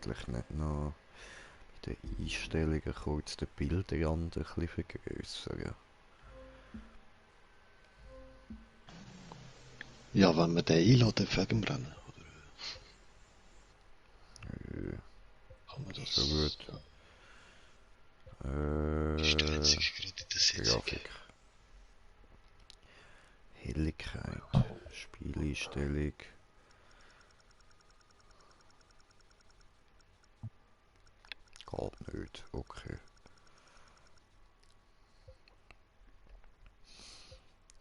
eigentlich nicht noch bei den Einstellungen kurz den Bildrand ein bisschen vergrößern? Ja, wenn wir den einladen wegen dem Rennen, Äh, kann man so das... gut. Die stellen sich gerade in der Sitzung. Grafik. Helligkeit. Spieleinstellung. Geht nicht. Okay.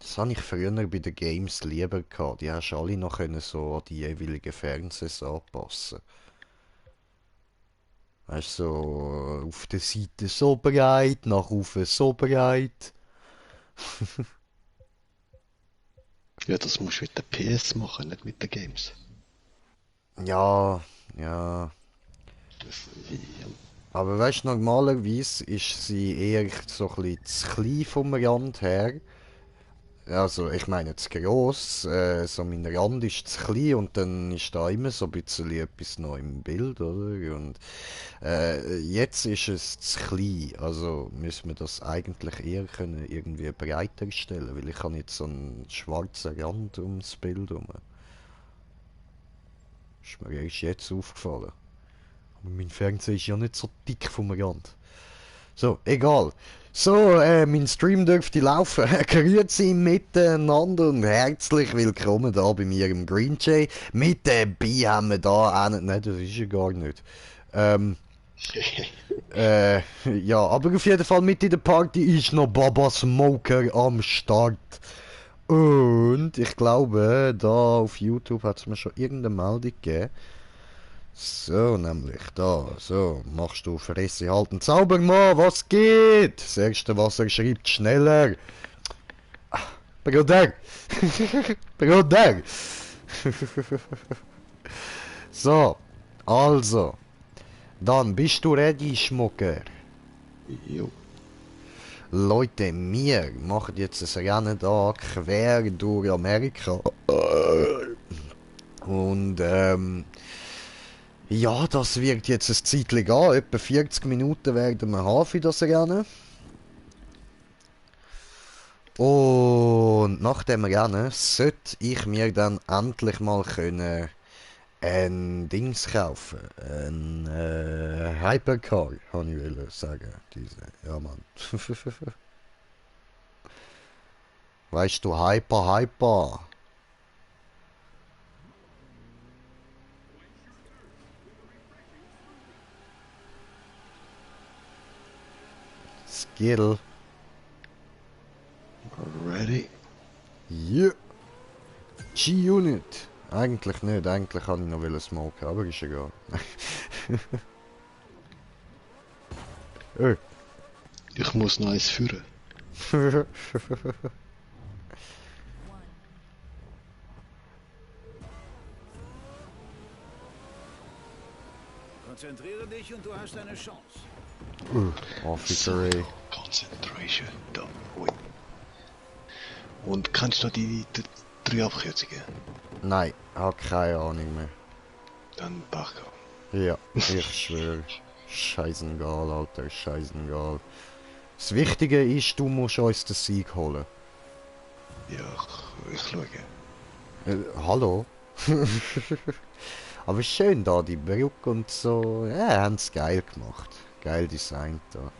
Das habe ich früher bei den Games lieber gehabt. Die hast du alle noch können so an die jeweiligen Fernsehs anpassen. Weißt du, so auf der Seite so breit, nach oben so breit. Ja, das musst du mit der PS machen, nicht mit den Games. Ja, ja. Das, Aber weißt du, normalerweise ist sie eher so ein bisschen zu klein vom Rand her. Also, ich meine, zu gross. So mein Rand ist zu klein und dann ist da immer so ein bisschen etwas noch im Bild, oder? Und jetzt ist es zu klein. Also müssen wir das eigentlich eher können irgendwie breiter stellen, weil ich habe jetzt so einen schwarzen Rand ums Bild herum. Ist mir erst jetzt aufgefallen. Aber mein Fernseher ist ja nicht so dick vom Rand. So, egal. So, mein Stream dürfte laufen. Grüezi miteinander und herzlich willkommen da bei mir im Green Jay. Mit dabei haben wir da einen... Nein, das ist ja gar nicht. Ja, aber auf jeden Fall mit in der Party ist noch Baba Smoker am Start. Und ich glaube, da auf YouTube hat es mir schon irgendeine Meldung gegeben. So, nämlich da. So, machst du Fresse halten. Zaubermann, was geht? Das erste, was er schreibt, schneller. Bruder. Bruder. So, also. Dann bist du ready, Schmucker. jo. Leute, wir machen jetzt ein Rennen da quer durch Amerika. Und ja, das wird jetzt ein Zeitchen gehen. Etwa 40 Minuten werden wir haben für das Rennen. Und nach dem Rennen sollte ich mir dann endlich mal können ein Dings kaufen. Ein Hypercar, kann ich will sagen. Diese, ja Mann. Weißt du, Hyper. Skill. Ready? Yeah. G-Unit. Eigentlich nicht, eigentlich kann ich noch smoken, aber ist egal. Ich muss noch eins führen. Konzentriere dich und du hast eine Chance. Officer. Concentration. Da. Ui. Und kannst du die 3 Abkürzungen? Nein, hab keine Ahnung mehr. Dann Bach. Ja, ich schwöre. Scheißegal, Alter, scheißegal. Das Wichtige ist, du musst uns den Sieg holen. Ja, ich schaue. Hallo? Aber schön da, die Brücke und so. Ja, haben es geil gemacht. Geil designt da.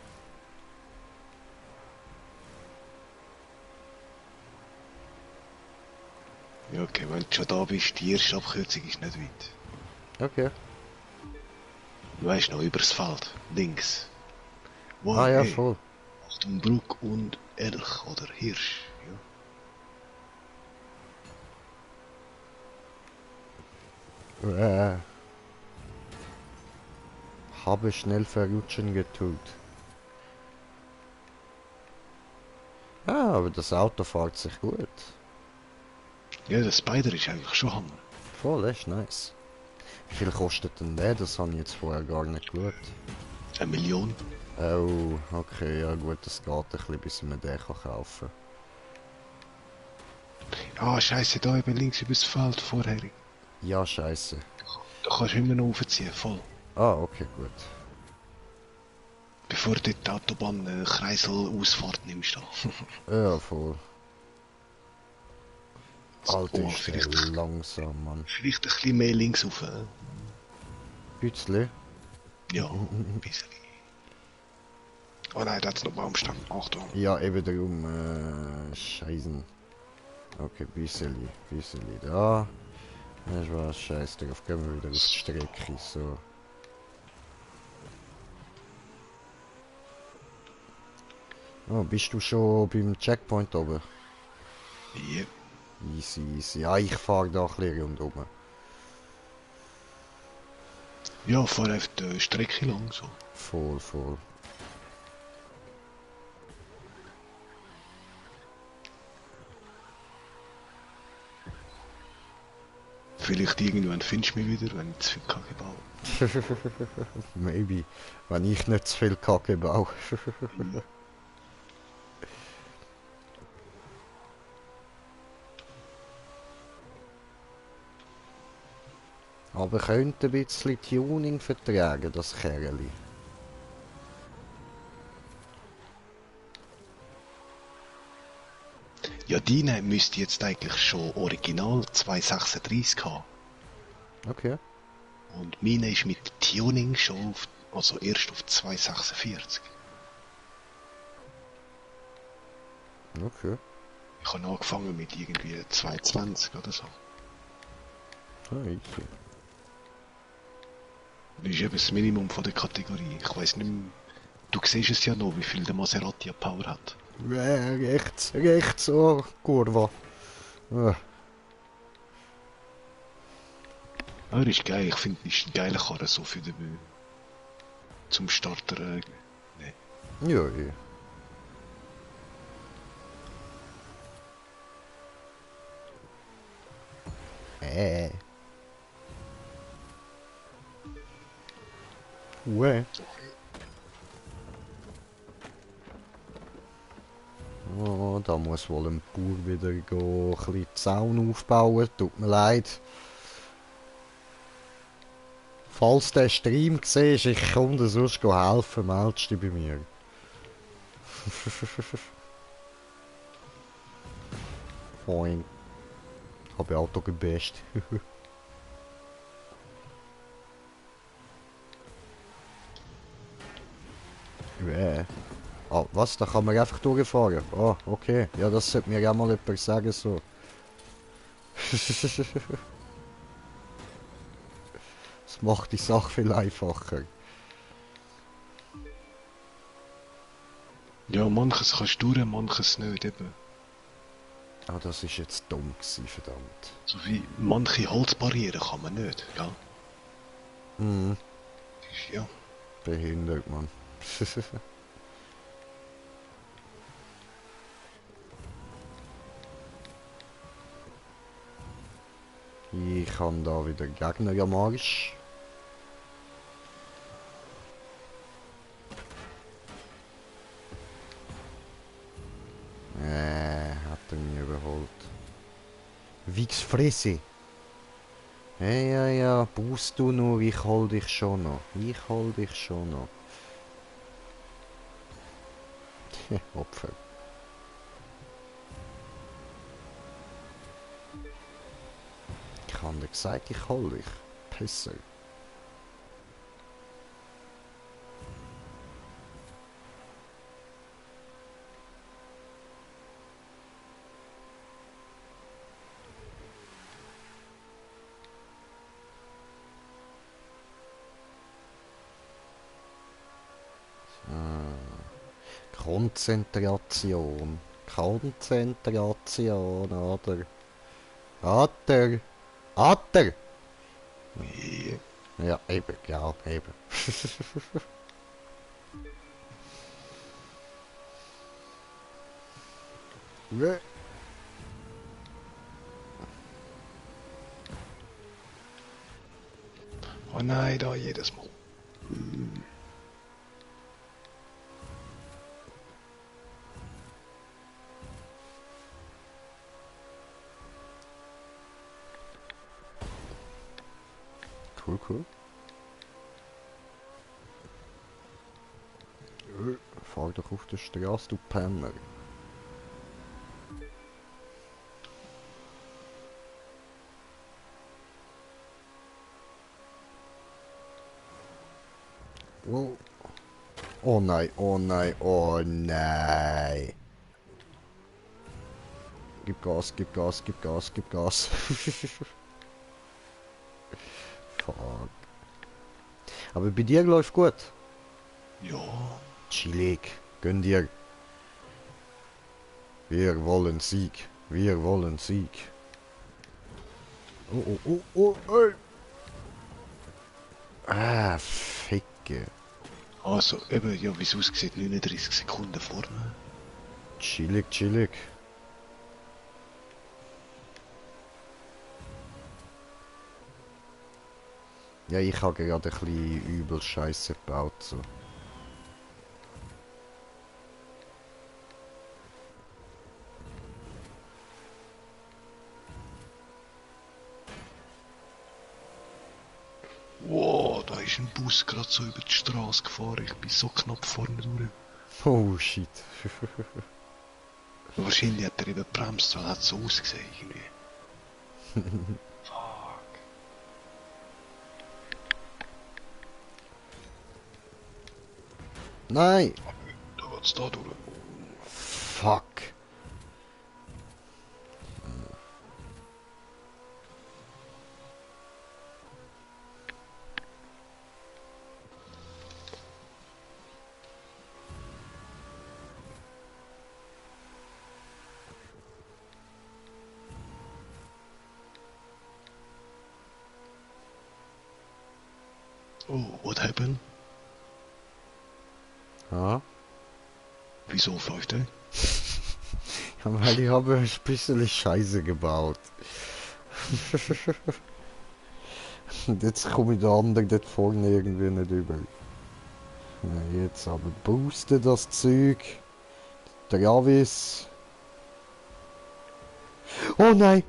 Ja, okay, wenn du schon da bist, die erste Abkürzung ist nicht weit. Okay. Du weißt noch, übers Feld, links. Wow, Ah ja, hey, voll. Achtung, Bruck und Elch oder Hirsch. Ja. Habe schnell verrutschen getut. Ja, aber das Auto fährt sich gut. Ja, der Spider ist eigentlich schon Hammer. Voll, das ist nice. Wie viel kostet denn der? Das habe ich jetzt vorher gar nicht geschaut. 1 Million. Oh, okay, ja gut, das geht ein bisschen, bis man den kaufen kann. Ah, scheiße, da eben links übers Feld vorher. Ja, scheiße. Da kannst du immer noch aufziehen, voll. Ah, okay, gut. Bevor du die Autobahn Kreisel-Ausfahrt nimmst. Da. Ja, voll. Alter, Oh, ist der vielleicht, langsam, Mann. vielleicht ein bisschen mehr links rauf. Bützli? Ja, ein bisschen. Oh nein, da hat's noch Baumstamm. Achtung. Ja, eben darum, Scheißen. Okay, Büsseli da. Das war scheiß drauf. Gehen wir wieder auf die Strecke, so. Oh, bist du schon beim Checkpoint oben? Ja. Easy, easy. Ja, ich fahre da ein bisschen rundherum. Ja, fahr einfach die Strecke lang so. Voll, voll. Vielleicht irgendwann findest du mich wieder, wenn ich zu viel Kacke baue. Maybe. Wenn ich nicht zu viel Kacke baue. Aber könnte ein bisschen Tuning vertragen, das Kerli. Ja, deine müsste jetzt eigentlich schon original 236 haben. Okay. Und meine ist mit Tuning schon auf, also erst auf 246. Okay. Ich habe angefangen mit irgendwie 220 oder so. Ah, easy. Das ist eben das Minimum von der Kategorie. Ich weiss nicht mehr, du siehst es ja noch, wie viel der Maserati an Power hat. Rechts, oh, Kurva. Ah, Ah, er ist geil, ich finde, er ist ein geiler Karre so für den zum Starter. Nee. ja, ja. Äh. Uä. Oh, da muss wohl ein Bauer wieder go, ein bisschen Zaun aufbauen. Tut mir leid. Falls der Stream siehst, ich komme dir sonst helfen, meldest dich bei mir. Moin. Habe Auto gebasht. Yeah. Ah, was? Da kann man einfach durchfahren? Ah, okay. Ja, das sollte mir ja mal jemand sagen, so. Das macht die Sache viel einfacher. Ja, manches kannst du durch, manches nicht eben. Ah, das ist jetzt dumm gewesen, verdammt. So wie manche Holzbarrieren kann man nicht, gell? Hm, Ja. behindert, Mann. Ich habe da wieder Gegner am Arsch. Hat er mich überholt. Wix Fresse. Hey, ja, ja, baust du nur, ich hol dich schon noch. Ich hol dich schon noch. Opfer. Ich habe dir gesagt, ich hol dich. Pisser. Konzentration. Konzentration, oder? Atter. Atter! Ja. Ja, eben, ja, eben. Ja. Oh nein, da jedes Mal. Cool, cool. fahr doch auf der Straße, du Penner. Oh. Oh nein, oh nein, oh nein. Gib Gas, gib Gas, gib Gas, gib Gas. Fuck. Aber bei dir läuft gut. Ja. Chillig. Gönn dir. Wir wollen Sieg. Wir wollen Sieg. Oh, oh, oh, oh, ey. Ah, Ficke. Also, eben, ja, wie es aussieht, 39 Sekunden vorne. Chillig, chillig. Ja, ich habe gerade ein bisschen übel Scheiße gebaut. So. Wow, da ist ein Bus gerade so über die Straße gefahren. Ich bin so knapp vorne durch. Oh shit. Wahrscheinlich hat er eben gebremst, weil er hat so ausgesehen irgendwie. Fuck. Nein! Da geht's da durch. Fuck. Oh, what happened? Ja? Wieso 5D? Ja, weil ich habe ein bisschen Scheiße gebaut. Und jetzt komme ich der andere dort vorne irgendwie nicht über. Ja, jetzt aber booste das Zeug. Der Javis. Oh nein!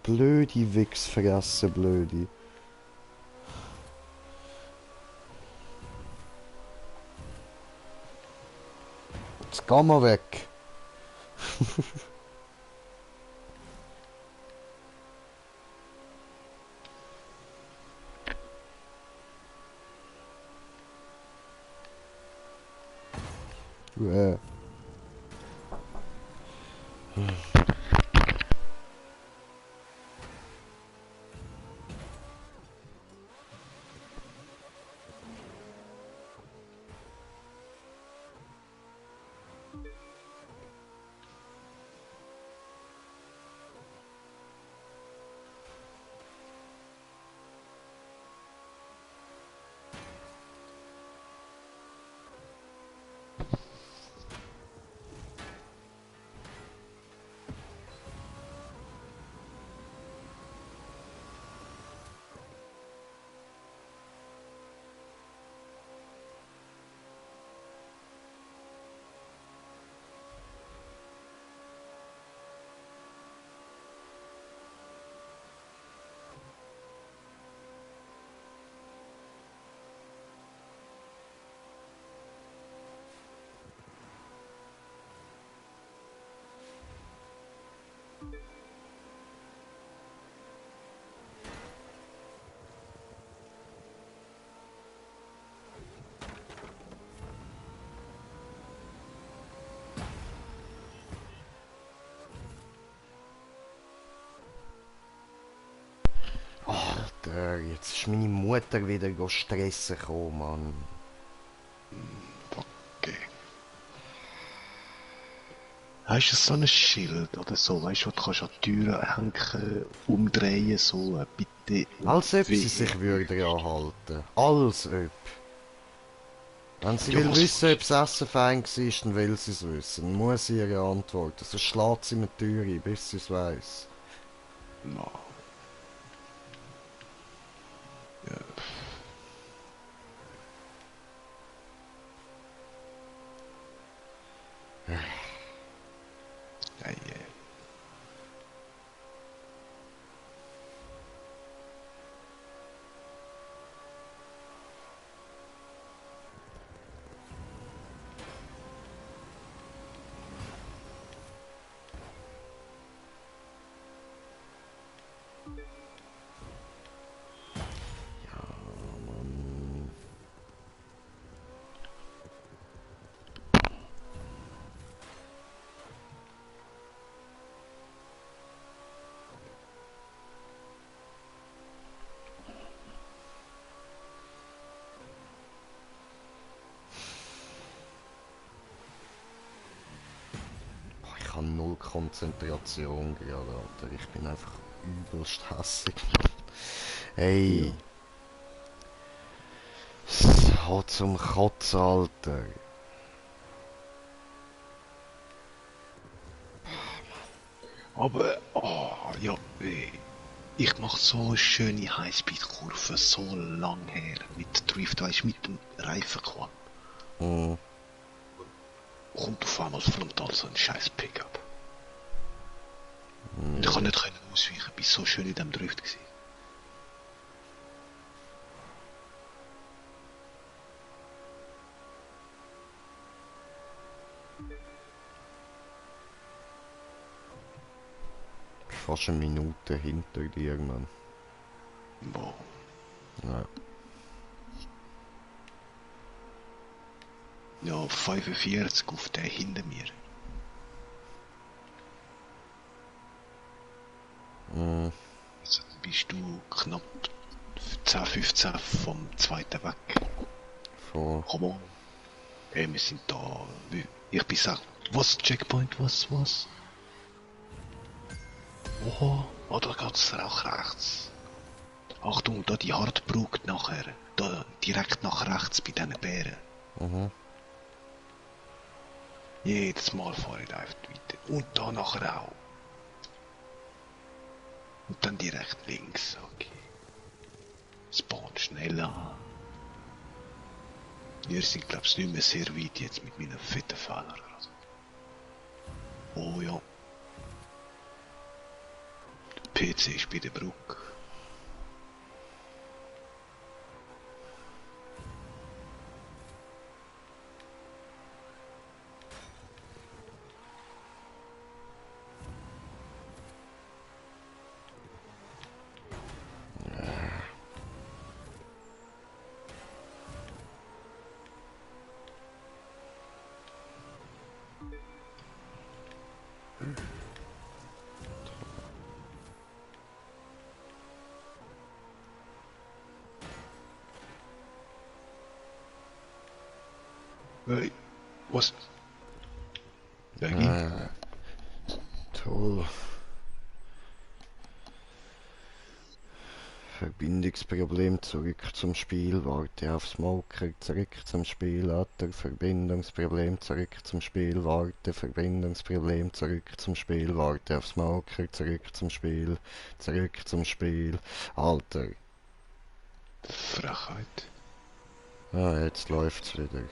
Blödi Wichsfresse, blödi. Jetzt geh mal weg. Äh. Alter, jetzt ist meine Mutter wieder stressen gekommen, Mann. Okay. Hast du so ein Schild oder so, weißt du, wo du kannst an die Türen hängen, umdrehen, so, bitte. Als ob sie sich würde anhalten. Als ob. Wenn sie Ja, will was- wissen, ob das Essen fein war, dann will sie es wissen. Dann muss sie ihre antworten. Sonst schlägt sie mit die Tür ein, bis sie es weiss. No. Ja. Ja, ja. ich habe null Konzentration gerade, Alter. Ich bin einfach übelst hässig. Hey. So zum Kotzen, Alter. Aber, oh, ja, ich mache so eine schöne Highspeed-Kurve, so lang her, mit Drift, weißt, mit dem Reifenquad. Hm. Kommt auf einmal frontal so ein scheiß Pickup. Und ich kann nicht ausweichen, bin so schön in dem Drift gewesen. Fast eine Minute hinter dir, Mann. Wow. Ja. Ja, 45 auf den hinter mir. Hm. Also bist du knapp 10, 15 vom zweiten weg. Voll. Komm on. Ey, wir sind da. Ich bin sag, was? Checkpoint, was? Oh, da geht's auch rechts. Achtung, da die Hartbrücke nachher. Da direkt nach rechts bei diesen Bären. Mhm. Jedes Mal fahre ich einfach weiter. Und da nachher auch. Und dann direkt links, okay. Spawn schnell an. Wir sind, glaub's, nicht mehr sehr weit jetzt mit meinen fetten Fehlern. Oh ja. Der PC ist bei der Brücke. Hey, was? Dagegen? Toll. Verbindungsproblem, zurück zum Spiel, warte auf Smoker, zurück zum Spiel, Atter, Verbindungsproblem, zurück zum Spiel, warte, Verbindungsproblem, zurück zum Spiel, warte auf Smoker, zurück zum Spiel, Alter. Frechheit. Ah, jetzt läuft's wieder.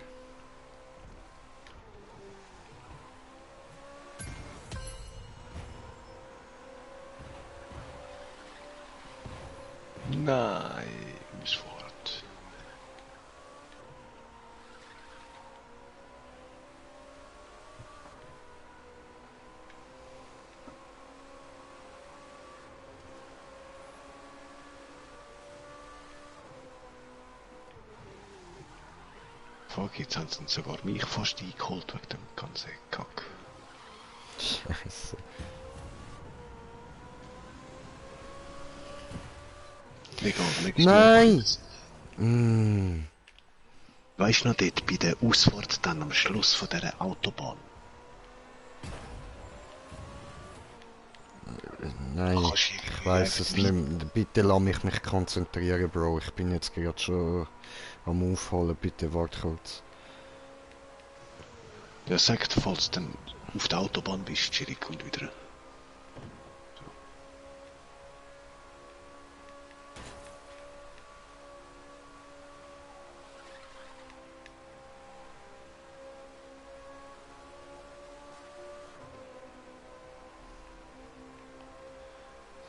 Nein, muss fort. Fuck, jetzt haben sie sogar mich fast eingeholt wegen dem ganzen Kack. Scheiße. Legal, Nein! Mm. Weißt du noch dort bei der Ausfahrt dann am Schluss von dieser Autobahn? Nein, Kannst ich weiß es nicht mehr. Bitte lass mich konzentrieren, Bro. Ich bin jetzt gerade schon am Aufholen. Bitte warte kurz. Ja, sagt, falls du dann auf der Autobahn bist, chillig und wieder.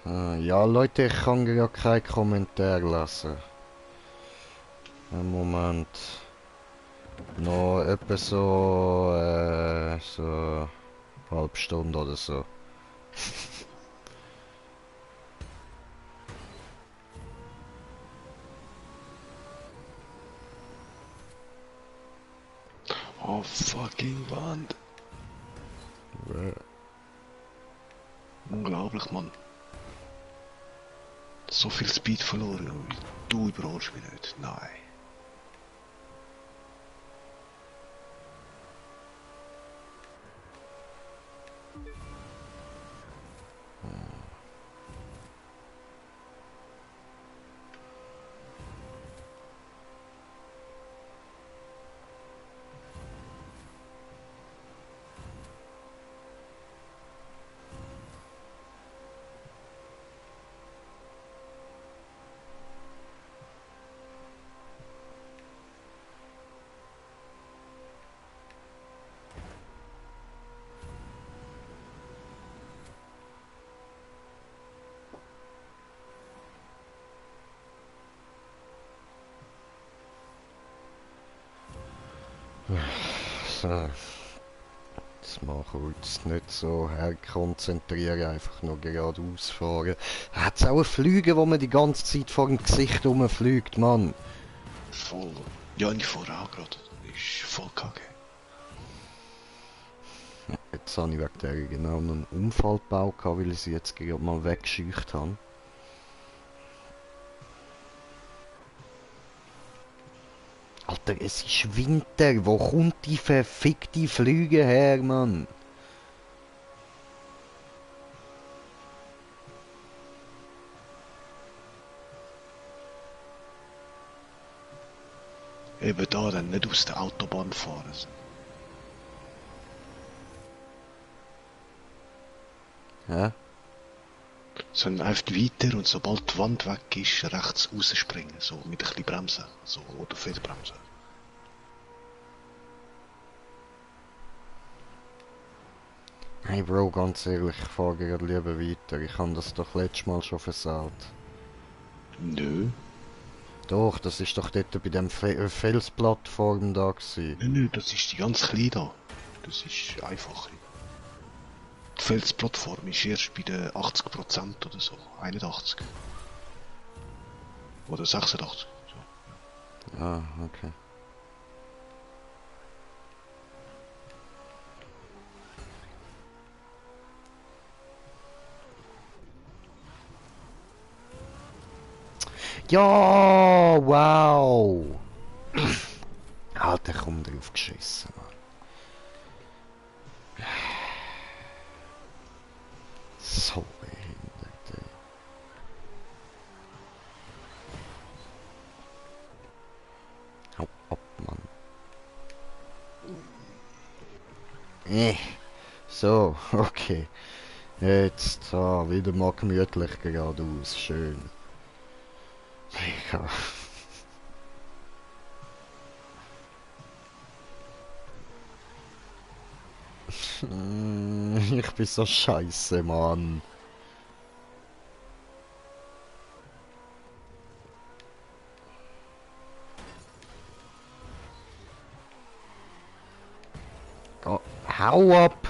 Ah, ja, Leute, ich kann ja keinen Kommentar lassen. Einen Moment. Noch etwa so eine halbe Stunde oder so. Oh, fucking Wand. Unglaublich, Mann. So viel Speed verloren und du überholst mich nicht. Nein. So. Jetzt mal kurz nicht so herkonzentrieren, einfach nur geradeaus fahren. Hat es auch einen Flüger, wo man die ganze Zeit vor dem Gesicht rumfliegt, Mann? Voll. Ja, ich vorher auch gerade. Ist voll kacke. Jetzt habe ich wegen der genau einen Unfall gebaut, weil ich sie jetzt gerade mal weggescheucht habe. Alter, es ist Winter. Wo kommt die verfickte Flüge her, Mann? Eben da dann nicht aus der Autobahn fahren. Hä? Sondern einfach weiter und sobald die Wand weg ist, rechts rausspringen. So mit ein bisschen Bremsen. So, oder Fehlbremsen. Hey Bro, ganz ehrlich, ich fahre gerade lieber weiter. Ich habe das doch letztes Mal schon versaut. Nö. Doch, das ist doch dort bei dem Felsplattform da gewesen. Nö, das ist die ganz kleine da. Das ist einfacher. Die Felsplattform ist erst bei den 80% oder so. 81. Oder 86. So. Ah, okay. Ja, wow! Alter, komm drauf geschissen, Mann. So behindert, ey. Hau ab, Mann. So, okay. Jetzt, wieder mal gemütlich geradeaus. Schön. Mega. Ich bin so scheiße, Mann. Oh, hau ab!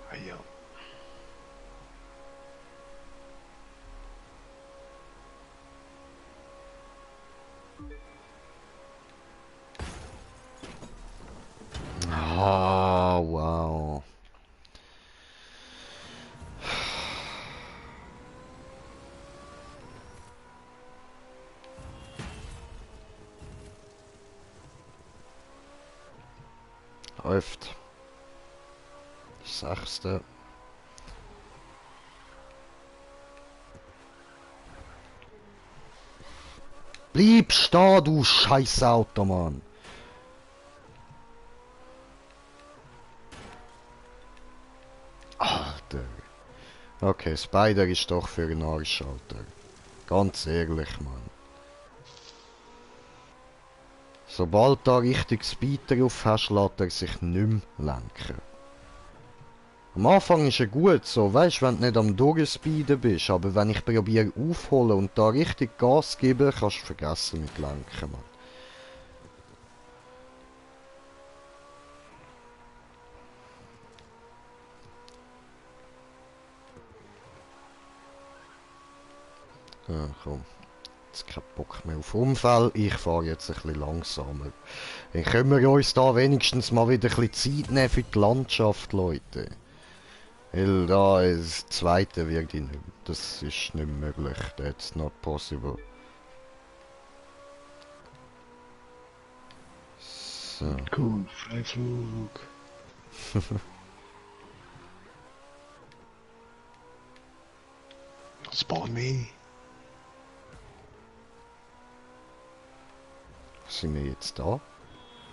Ah ja. Ah, wow. Läuft. Sechste. Bleib stehen, du scheiß Auto, Mann. Alter. Okay, Spider ist doch für einen Arsch, Alter. Ganz ehrlich, Mann. Sobald du da richtig Speed drauf hast, lässt er sich nicht mehr lenken. Am Anfang ist er gut, so, weißt, wenn du nicht am Durchspeeden bist, aber wenn ich probiere aufholen und da richtig Gas gebe, kannst du vergessen mit Lenken, Mann. Ja, komm. jetzt keinen Bock mehr auf Unfall. Ich fahre jetzt ein bisschen langsamer. Dann können wir uns da wenigstens mal wieder ein bisschen Zeit nehmen für die Landschaft, Leute. Weil da das zweite wird ich nicht. Das ist nicht möglich. That's not possible. So. Cool, Freiflug. Spawn me. Sind wir jetzt da?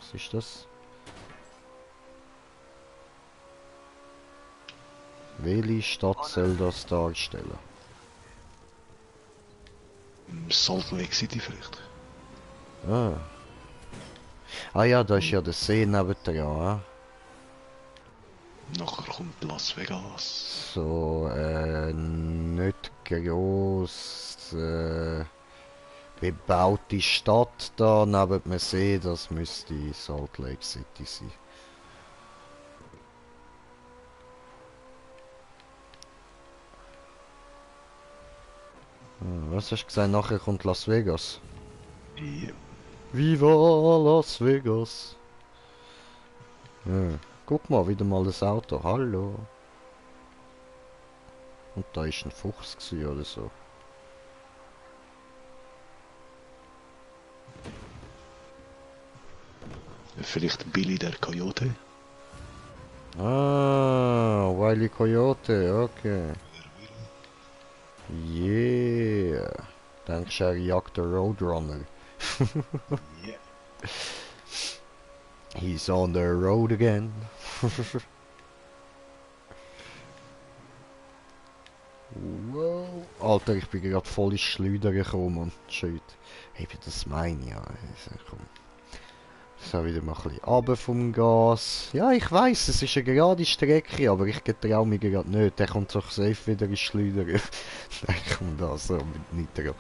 Was ist das? Welche Stadt soll das darstellen? Salt Lake City vielleicht. Ah. Ah ja, da ist ja der See nebendran. Nachher kommt Las Vegas. So, nicht gross, bebaute Stadt da neben dem See, das müsste Salt Lake City sein. Was hast du gesagt? Nachher kommt Las Vegas. Ja. Viva Las Vegas! Ja. Guck mal, wieder mal das Auto. Hallo! Und da ist ein Fuchs gewesen oder so. Vielleicht Billy der Coyote. Ah, Wile E. Coyote, okay. Yeah. Denkst du, er jagt den Roadrunner? Yeah. He's on the road again. Wow. Alter, ich bin gerade voll ins Schleudern gekommen und shit. Hey, das meine ich ja. Also, komm. So, wieder mal ein bisschen runter vom Gas. Ja, ich weiss, es ist eine gerade Strecke, aber ich getraue mich gerade nicht. Der kommt doch safe wieder ins Schleudern. Nein, komm da so mit Nitro.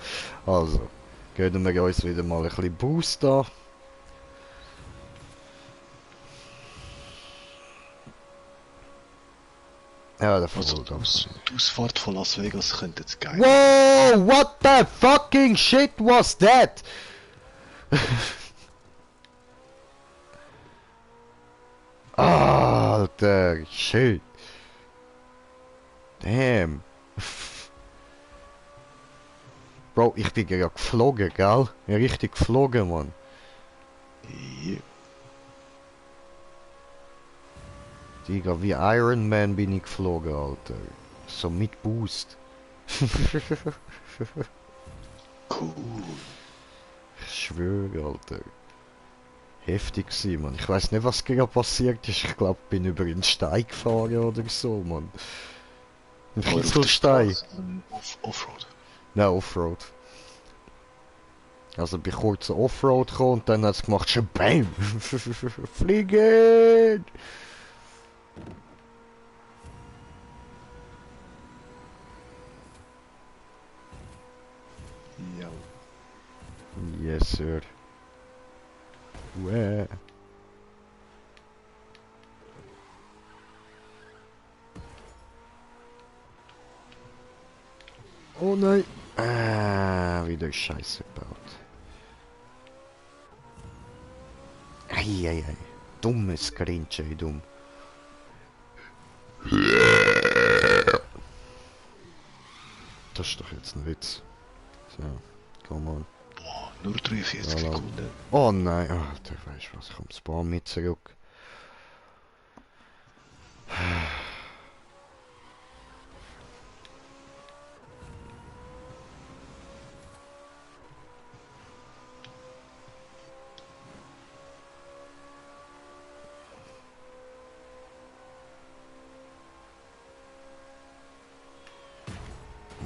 Also, gönnen wir uns wieder mal ein bisschen Boost da. Ja, der Also Vogel. die Ausfahrt von Las Vegas könnte jetzt geil. Whoa! What the fucking shit was that? Alter, shit. Damn. Bro, ich bin ja geflogen, gell? Ja, richtig geflogen, Mann. Ja. Digga, wie Iron Man bin ich geflogen, Alter. So mit Boost. Cool. Ich schwöre, Alter. Heftig gewesen, Mann. Ich weiß nicht, was gerade passiert ist. Ich glaube, bin über einen Stein gefahren oder so, Mann. Ein Oder auf der Kieselstein. Straße, Offroad. Nein, Offroad. Also bin kurz Offroad gekommen und dann hat es gemacht, schon BAM! Fliegen! Ja. Yes, sir. Uäh. Oh nein! Ah, wieder Scheiße gebaut. Eieiei. Dummes Grinch, ey, dumm. Das ist doch jetzt ein Witz. So, come on. Boah, nur 43 Ja, Sekunden. Oh nein, ah, der weiß was, kommt Spawn mit zurück.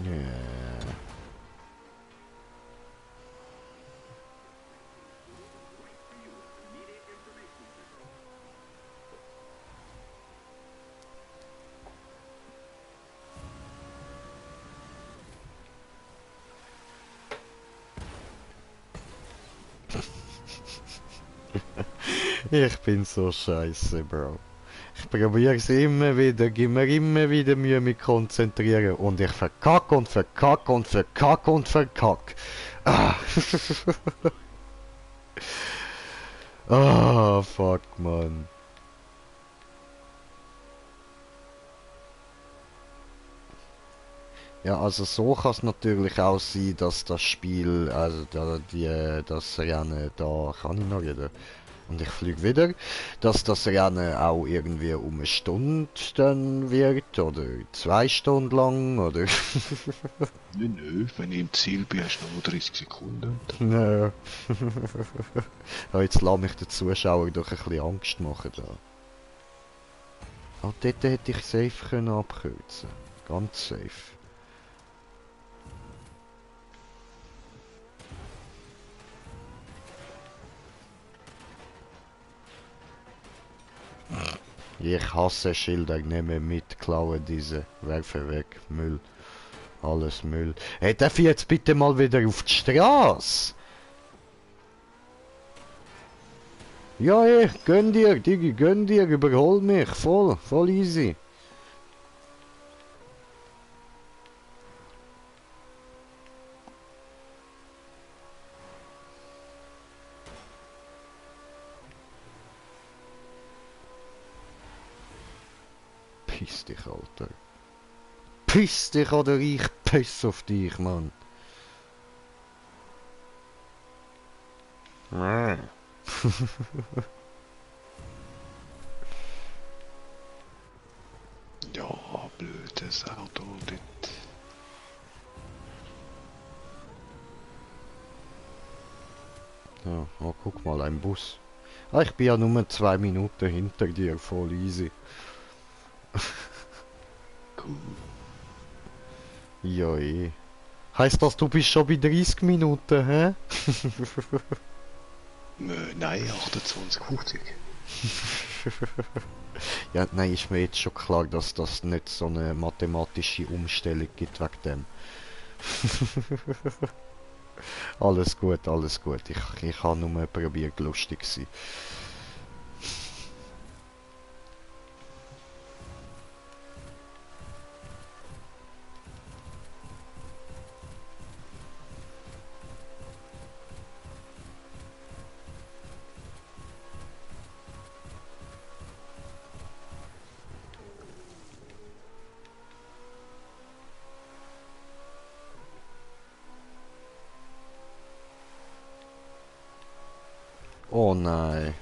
Yeah. Ich bin so scheiße, Bro. Ich probiere es immer wieder, gib mir immer wieder Mühe mit konzentrieren und ich verkack und verkack und verkack und verkack. Ah! Ah, fuck, Mann. Ja, also so kann es natürlich auch sein, dass das Spiel, also das Rennen, da kann ich noch reden. Und ich fliege wieder, dass das Rennen auch irgendwie um eine Stunde dann wird, oder 2 Stunden lang, oder... Nö, wenn ich im Ziel bin, hast du noch 30 Sekunden. Nö. Ja, jetzt lass mich den Zuschauern doch ein bisschen Angst machen da. Ah, dort hätte ich safe können abkürzen. Ganz safe. Ich hasse Schilder, nehme mit, klaue diese, werfe weg, Müll. Alles Müll. Hey, darf ich jetzt bitte mal wieder auf die Straße? Ja, ey, gönn dir, Digi, gönn dir, überhol mich, voll easy. Piss dich, Alter. Piss dich oder ich piss auf dich, Mann. Ja, blödes Auto dort. Ja, oh, guck mal, ein Bus. Ah, ich bin ja nur 2 Minuten hinter dir, voll easy. Cool. Ja, eh. Heißt das, du bist schon bei 30 Minuten, hä? Nein, 28, 50. Ja, nein, ist mir jetzt schon klar, dass das nicht so eine mathematische Umstellung gibt wegen dem. Alles gut, alles gut. Ich habe nur probiert, lustig zu sein. Oh nein.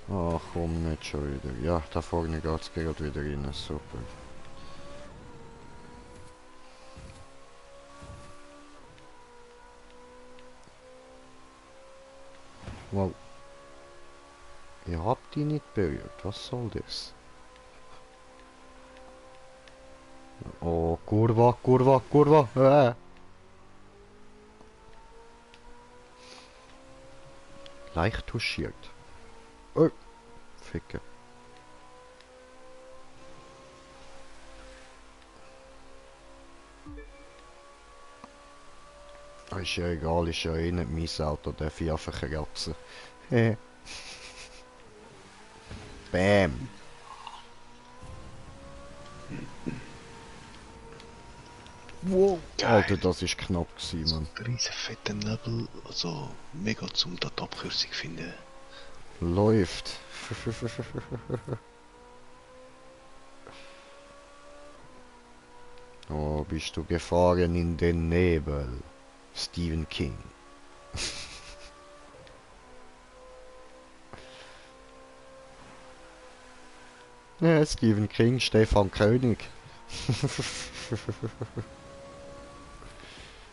Ach komm, nicht schon wieder. Ja, da vorne geht's gerade wieder rein, super. Wow. Ihr habt die nicht berührt, was soll das? Oh, Kurva, Kurva, Kurva, Leicht touchiert. Oh, Ficke. Ist ja egal, ist ja eh nicht mein Auto, darf ich einfach kratzen. Bam. Wow. Geil. Alter, das ist knapp gewesen, Mann. Ein riesen fetter Nebel, also mega zum da die Abkürzung finden. Läuft. Oh, bist du gefahren in den Nebel? Stephen King. Ja, Stephen King, Stefan König.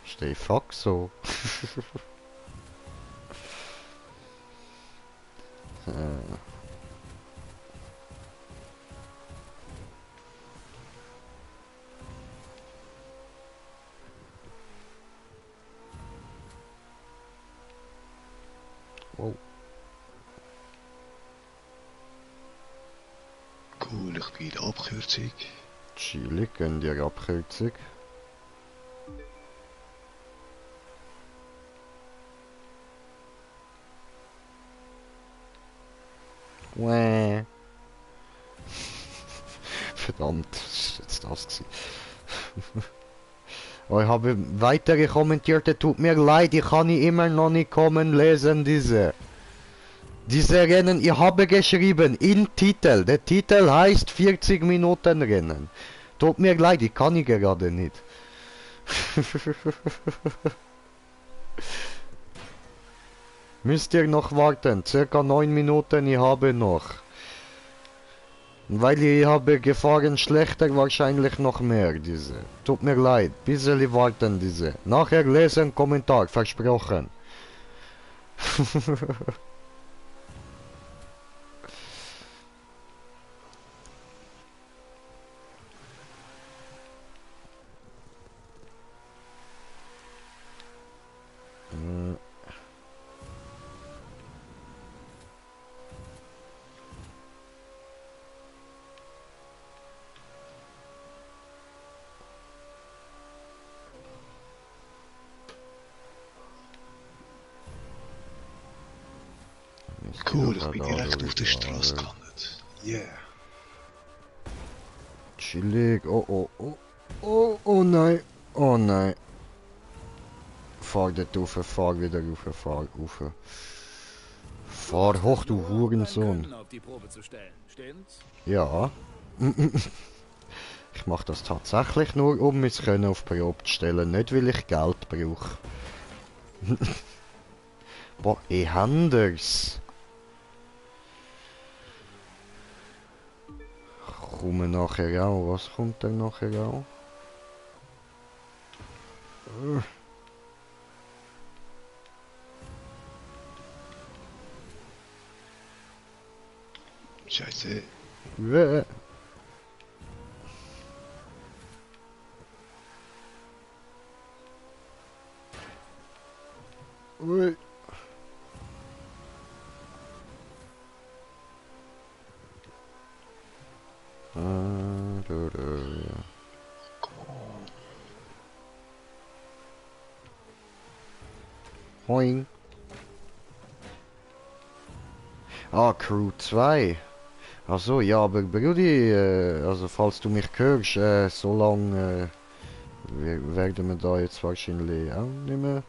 Stefan so. Oh. Cool, ich bin in der Abkürzung. Chili, gönn dir Abkürzung. Wäh. Verdammt, das ist jetzt das gewesen. Oh, ich habe weitere kommentierte, tut mir leid, ich kann immer noch nicht kommen lesen, diese. Diese Rennen, ich habe geschrieben, in Titel. Der Titel heißt 40 Minuten Rennen. Tut mir leid, ich kann ich gerade nicht. Müsst ihr noch warten, circa 9 Minuten, ich habe noch. Weil ich habe Gefahren schlechter, wahrscheinlich noch mehr, diese. Tut mir leid, bisschen warten, diese. Nachher lesen, Kommentar, versprochen. Cool, ich bin direkt auf der Straße gelandet. Yeah. Chillig, oh oh oh. Oh, oh nein, oh nein. Fahr dort rauf, fahr wieder rauf, fahr rauf. Fahr hoch, du Hurensohn. Auf die Probe zu stellen, stimmt's? Ja. Ich mache das tatsächlich nur, um mein Können auf Probe zu stellen, nicht weil ich Geld brauche. Boah, ich anders. Komme nachher auch, was kommt denn nachher auch? Scheiße. Weh. Ui. Hoing. Ah, Crew 2. Also ja, aber Brudi, also falls du mich hörst, so lange werden wir da jetzt wahrscheinlich auch nicht mehr.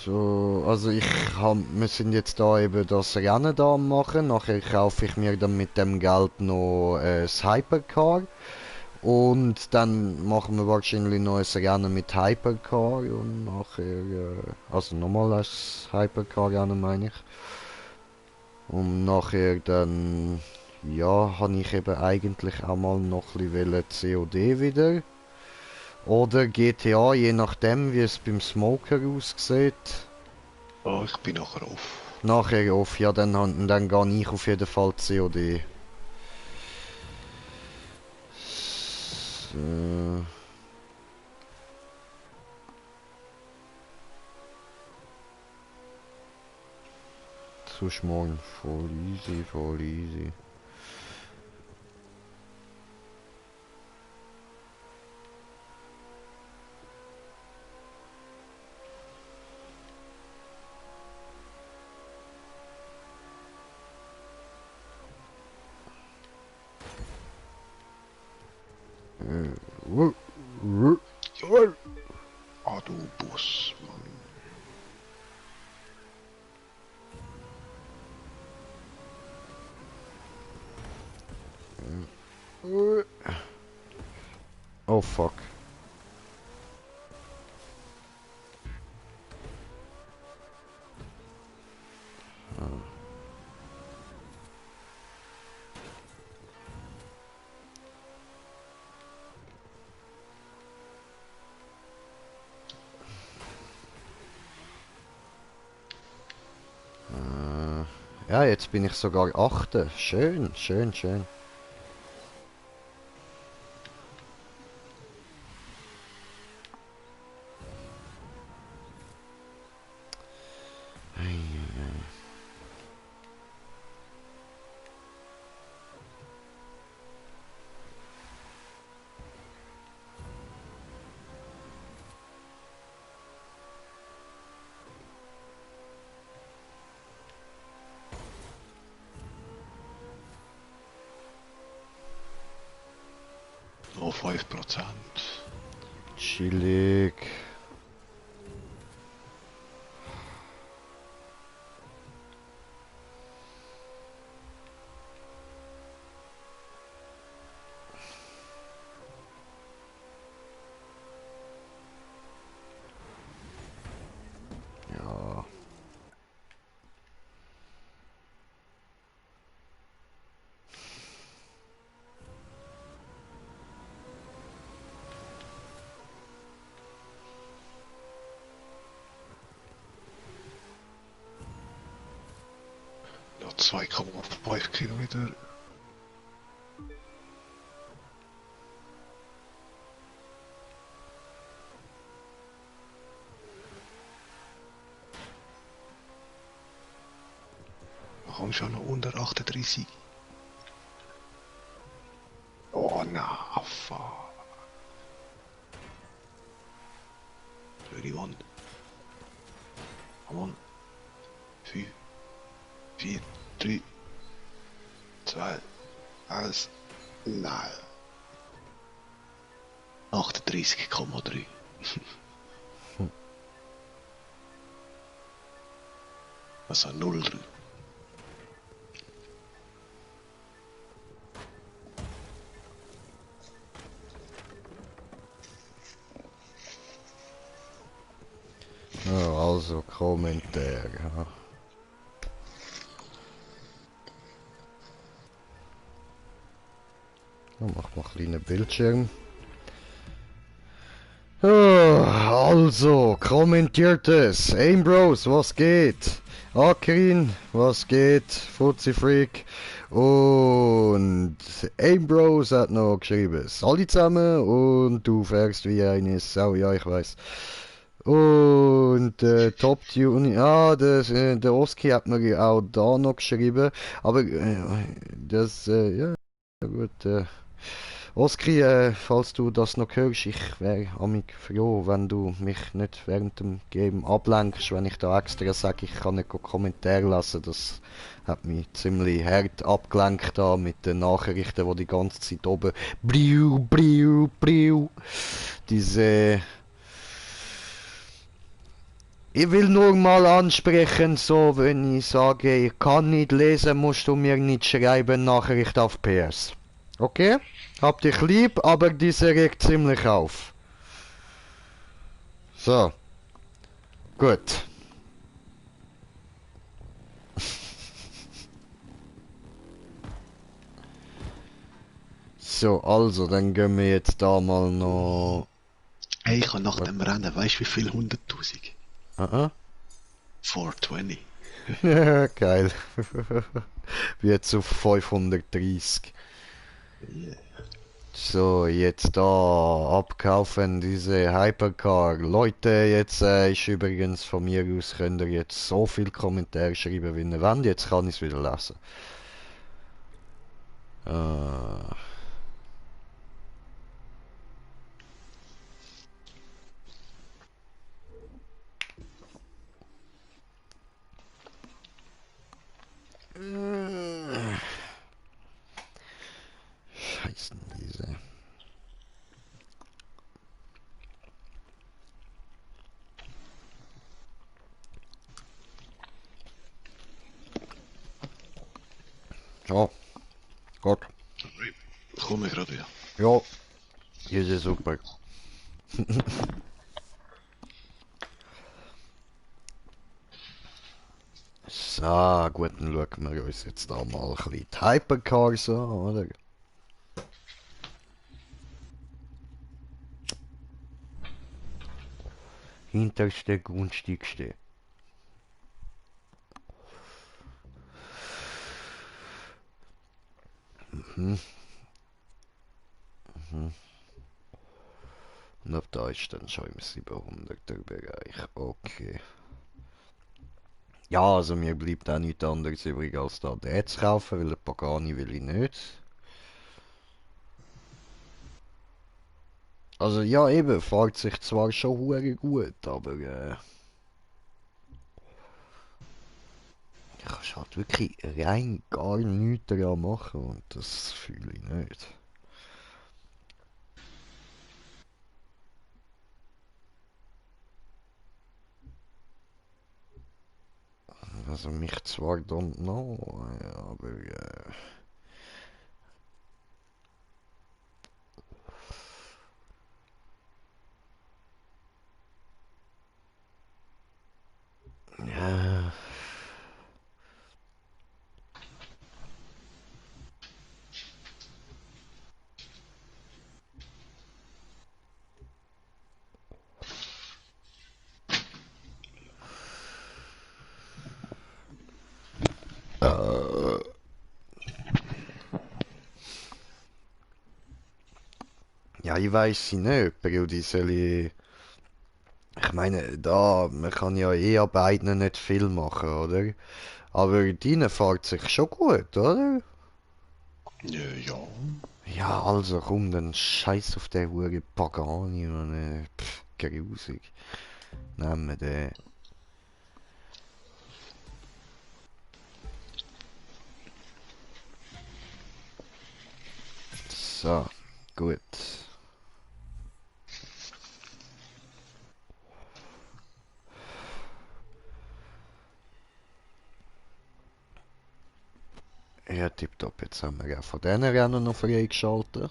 So, also wir sind jetzt da eben das Rennen da am machen. Nachher kaufe ich mir dann mit dem Geld noch das Hypercar. Und dann machen wir wahrscheinlich noch ein Rennen mit Hypercar und nachher, also nochmal als Hypercar-Rennen meine ich. Und nachher dann, ja, habe ich eben eigentlich auch mal noch ein bisschen COD wieder. Oder GTA, je nachdem, wie es beim Smoker aussieht. Oh, ich bin nachher auf. Nachher auf, ja, dann gehe ich auf jeden Fall COD. So. Sonst morgen voll easy, voll easy. Ah, du Boss, Mann. Oh fuck. Ja, jetzt bin ich sogar Achte. Schön, schön, schön. Noch 5%. Chillig. Ja. Noch 2,5 Kilometer. Da komm schon noch unter 38. Oh na, fuck. 31. Come on. 5, 4, 3, 2, 1. Nein. 38,3. Also 0,3. Ja, also Kommentar. Ja. Ja, mach mal einen kleinen Bildschirm. Also, kommentiert es. Aimbros, was geht? Akrin, was geht? Fuzzy Freak. Und Aimbros hat noch geschrieben, Salut zusammen und du fährst wie eine Sau, ja ich weiß. Und Top Tune, ja, der Oski hat mir auch da noch geschrieben, aber das, ja, gut, Oski, falls du das noch hörst, ich wäre amig froh, wenn du mich nicht während dem Game ablenkst, wenn ich da extra sage, ich kann nicht Kommentare lassen. Das hat mich ziemlich hart abgelenkt da mit den Nachrichten, die die ganze Zeit oben bliu, bliu, bliu. Diese... Ich will nur mal ansprechen, so wenn ich sage, ich kann nicht lesen, musst du mir nicht schreiben, Nachricht auf PS. Okay? Hab dich lieb, aber diese regt ziemlich auf. So, gut. So, also, dann gehen wir jetzt da mal noch... Hey, ich habe nach dem Rennen, weißt du wie viel? 100.000? Aha. 420. Geil. Wie jetzt auf 530. Yeah. So, jetzt da abkaufen diese Hypercar. Leute, jetzt ist übrigens von mir aus, könnt ihr jetzt so viel Kommentare schreiben, wie ihr wollt. Jetzt kann ich es wieder lesen. Äh, Scheiße, diese. Ja, gut. Komme gerade wieder. Ja, hier ist super. So, gut, dann schauen wir uns jetzt da mal ein bisschen die Hypercars an, oder? Hinterste, günstigste. Mhm. Mhm. Und ab da ist dann schon im 700er Bereich. Okay. Ja, also mir bleibt auch nichts anderes übrig als da den zu kaufen, weil den Pagani will ich nicht. Also ja, eben, fährt sich zwar schon hure gut, aber ich kann halt wirklich rein gar nichts daran machen und das fühle ich nicht. Also mich zwar don't know, aber ja. Äh, ja, ich weiß nicht, Periodiseli. Ich meine, da, man kann ja eh an beiden nicht viel machen, oder? Aber deine fährt sich schon gut, oder? Ja. Ja, also komm, dann scheiß auf den Hure Pagani, man, grusig. Nehmen wir den. So, gut. Ja, tipptopp, jetzt haben wir ja von diesen Rennen noch freigeschaltet.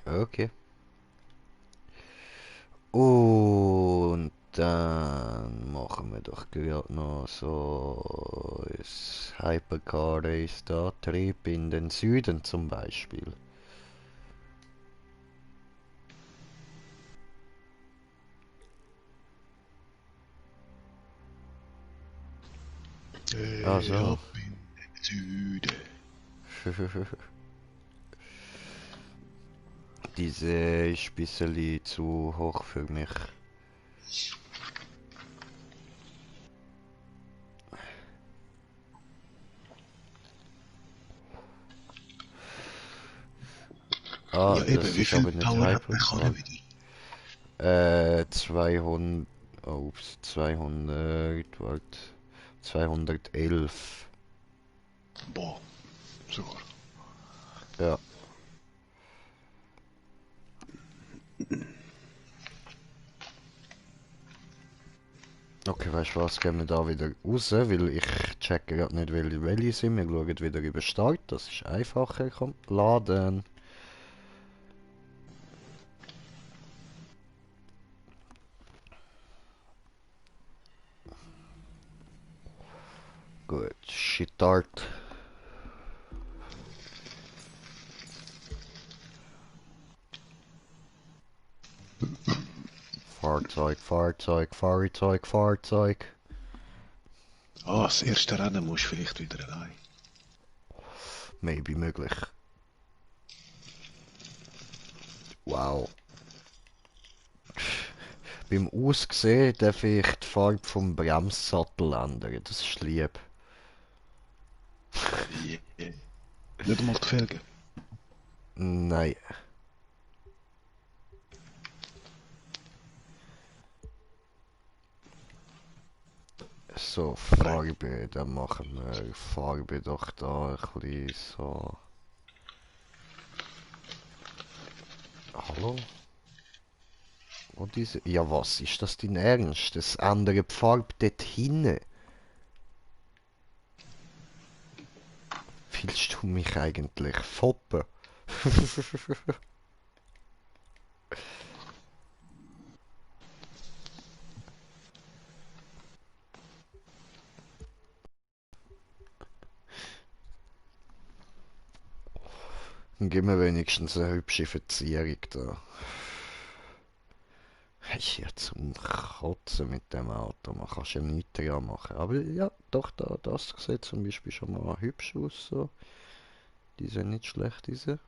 Okay. Und dann machen wir doch gerade noch so ein Hypercar Race da, Trip in den Süden zum Beispiel. Ah so. Ab in den Süden. Diese ist ein bisschen zu hoch für mich. Ah, Ja eben, das wie ist viel aber nicht Power hat der Hypercar. Karre wieder? 200, ups, 200, warte, 211. Boah, sogar. Ja. Okay, weißt du was, gehen wir da wieder raus, weil ich checke gerade nicht, welche sind. Wir schauen wieder über Start, das ist einfacher. Komm, laden. Gut, Start. Fahrzeug, Fahrzeug, Fahrzeug, Fahrzeug. Ah, das erste Rennen musst du vielleicht wieder allein. Maybe möglich. Wow. Beim Aussehen darf ich die Farbe vom Bremssattel ändern. Das ist lieb. Yeah. Nicht einmal die Felgen. Nein. So, Okay. Farbe. Dann machen wir Farbe doch da ein bisschen so. Hallo? Und diese. Ja, was ist das dein Ernst? Das ändert die Farbe dort hinten. Willst du mich eigentlich foppen? Dann gib mir wenigstens eine hübsche Verzierung da. Ist ja zum Kotzen mit dem Auto. Man kann ja nichts dran machen. Aber ja, doch, das sieht zum Beispiel schon mal hübsch aus. So. Die sind nicht schlecht, diese.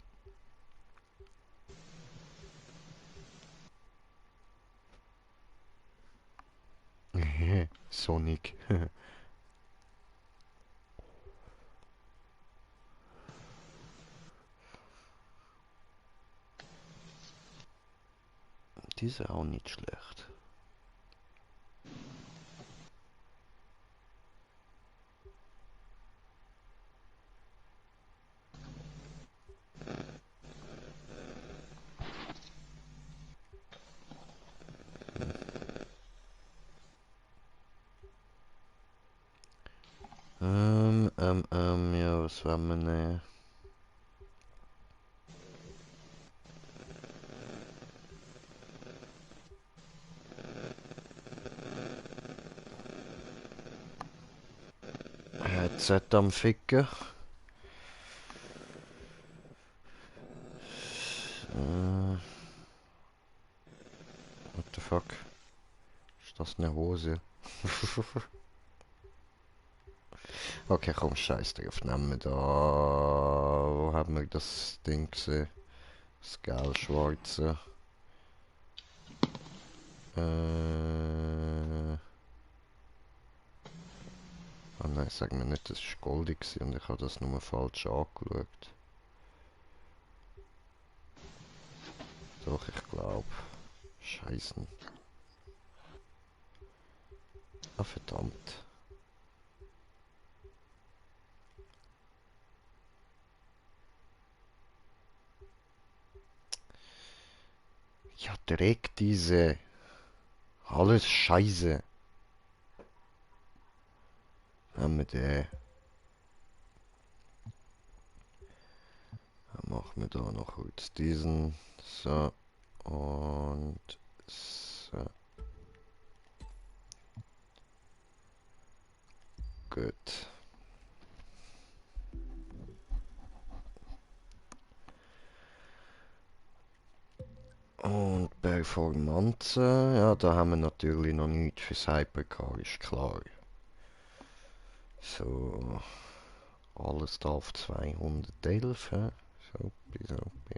Sonic. Die sind auch nicht schlecht. Ja, was wollen wir nehmen? Headset am Ficken. What the fuck? Ist das eine Hose? Okay, komm, scheiß drauf. Nehmen wir da... Wo haben wir das Ding gesehen? Das gelb-schwarze. Ah nein, sag mir nicht, das war goldig und ich habe das nur falsch angeschaut. Doch, ich glaube. Scheiße. Ah, verdammt. Ja, Dreck diese. Alles Scheiße. Haben wir den. Dann machen wir da noch kurz diesen. So. Und so. Gut. Und Performance, ja, da haben wir natürlich noch nichts fürs Hypercar, ist klar. So, alles da auf 211, hä? So,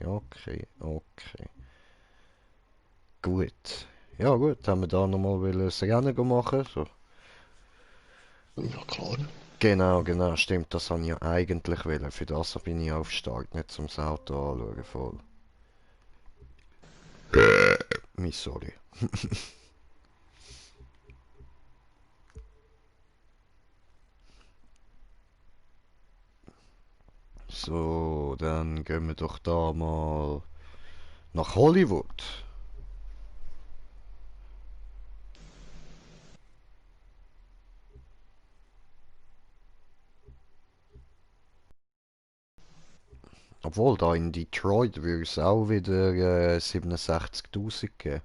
okay, okay. Gut. Ja gut, haben wir da nochmal das Rennen machen, so. Ja, klar. Genau, stimmt, das habe ich ja eigentlich wollen. Für das bin ich auf Start, nicht zum Auto anschauen, voll. Sorry. So, dann gehen wir doch da mal nach Hollywood. Obwohl, da in Detroit würde es auch wieder 67.000 geben.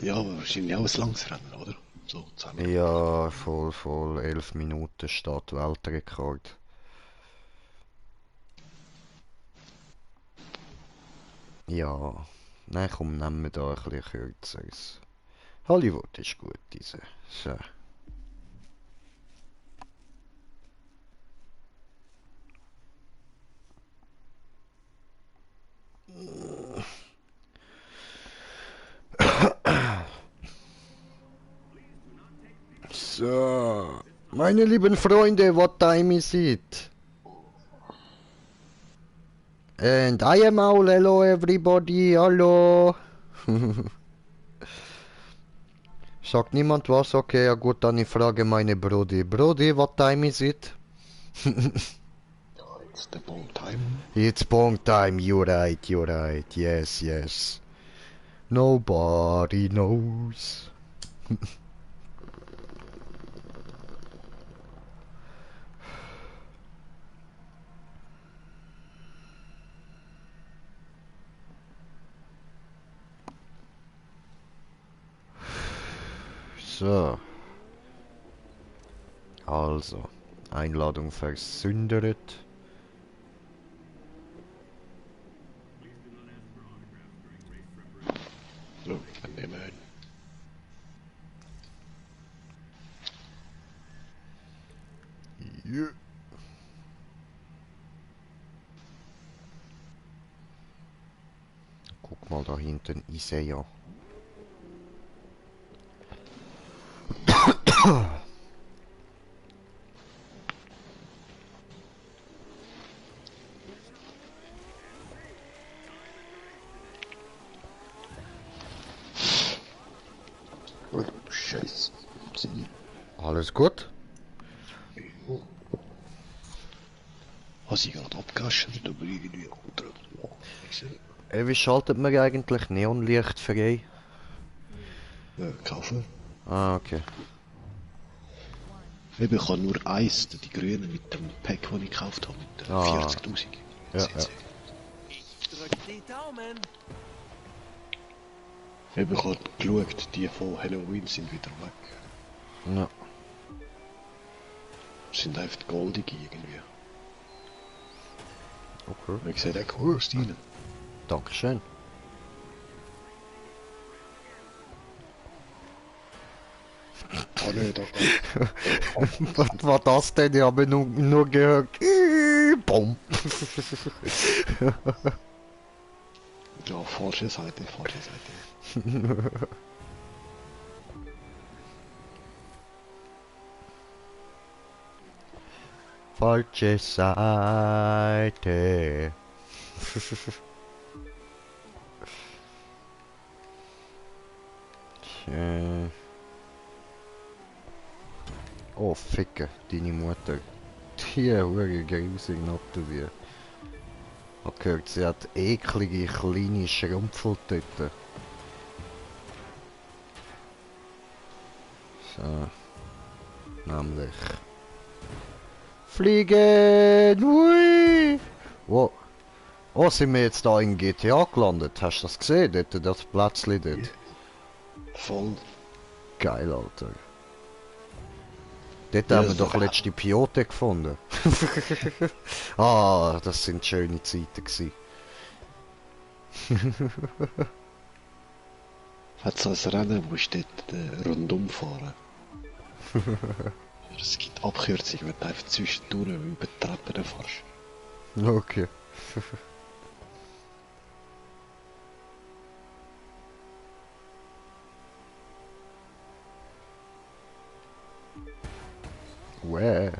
Ja, aber wahrscheinlich auch ein langes Rennen, oder? So, 10 Minuten. Ja, voll 11 Minuten steht Weltrekord. Ja, nein, komm, nehmen wir da ein bisschen kürzeres. Hollywood ist gut, diese. So. So, meine lieben Freunde, what time is it? And I am all hello everybody, hallo. Sagt niemand was? Okay, ja gut, dann ich frage meine Brody. Brody, what time is it? Ja, it's the ball time. It's bong time, you're right, yes. Nobody knows. So. Also, Einladung versündert. So, dann nehmen wir ihn. Yeah. Guck mal da hinten, ich sehe ja. Oh, Scheiße. Sie. Alles gut? Hast du gerade abgeschaltet, aber irgendwie gut. Wie schaltet man eigentlich Neonlicht frei? Kaufen. Ah, okay. Eben, ich habe nur eins, die Grünen mit dem Pack, das ich gekauft habe, mit den 40.000. Ja, ja. Drück die Daumen. Eben, ich habe geschaut, die von Halloween sind wieder weg. Ja. Sind einfach goldige irgendwie. Okay. Und ich sehe, der cool aus deinen. Dankeschön. Ah ne, da geht. Was war das denn? Ich habe nur gehört. Bumm. Ja, falsche Seite, falsche Seite. Falsche Seite. Tja. Oh, Ficke, deine Mutter. Die hure grusig not du wie. Ich hab gehört, sie hat eklige kleine Schrumpfeltüten. So. Nämlich. Fliegen! Hui! Wow. Oh, sind wir jetzt da in GTA gelandet? Hast du das gesehen? Dort, das Plätzchen dort. Voll. Geil, Alter. Dort Ja, haben wir das doch war- letzte Piote gefunden. Ah, das sind schöne Zeiten gewesen. Hat so ein Rennen, wo steht rundum fahren. Es gibt Abkürzungen, wenn du einfach zwischendurch über die Treppen fährst. Okay. Wow.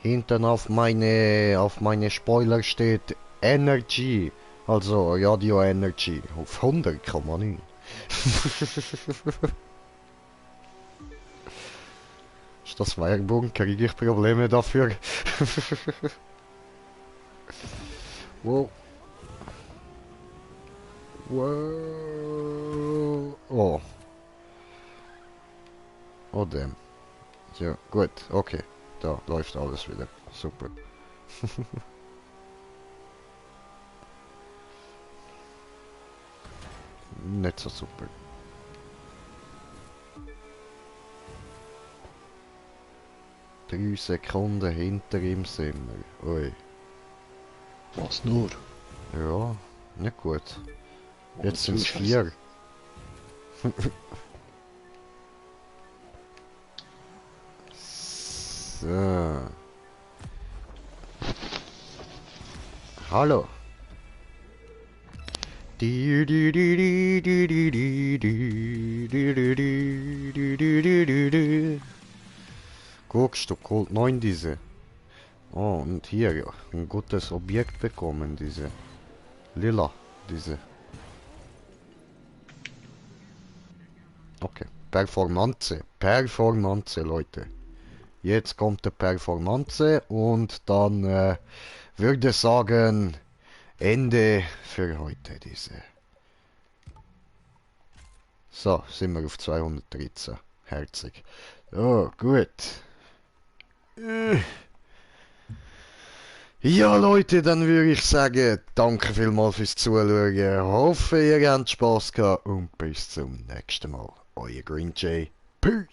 Hinten auf meine Spoiler steht Energy, also Radio Energy auf 100,9. Ist das Werbung? Kriege ich Probleme dafür? Wow. Wow. Oh. Oh damn. Ja, gut, okay. Da läuft alles wieder. Super. Nicht so super. Drei Sekunden hinter ihm sind wir. Ui. Was nur? Ja, nicht gut. Oh, Jetzt sind es Scheiße. 4. So. Hallo. Guckst du, Colt 9 diese. Oh, und hier, ja, ein gutes Objekt bekommen, diese. Lila, diese. Okay, Performance. Performance, Leute. Jetzt kommt der Performance und dann würde sagen, Ende für heute diese. So, sind wir auf 213. Herzig. Oh, gut. Ja, Leute, dann würde ich sagen, danke vielmals fürs Zuschauen. Hoffe, ihr habt Spaß gehabt und bis zum nächsten Mal. Euer Green Jay. Peace.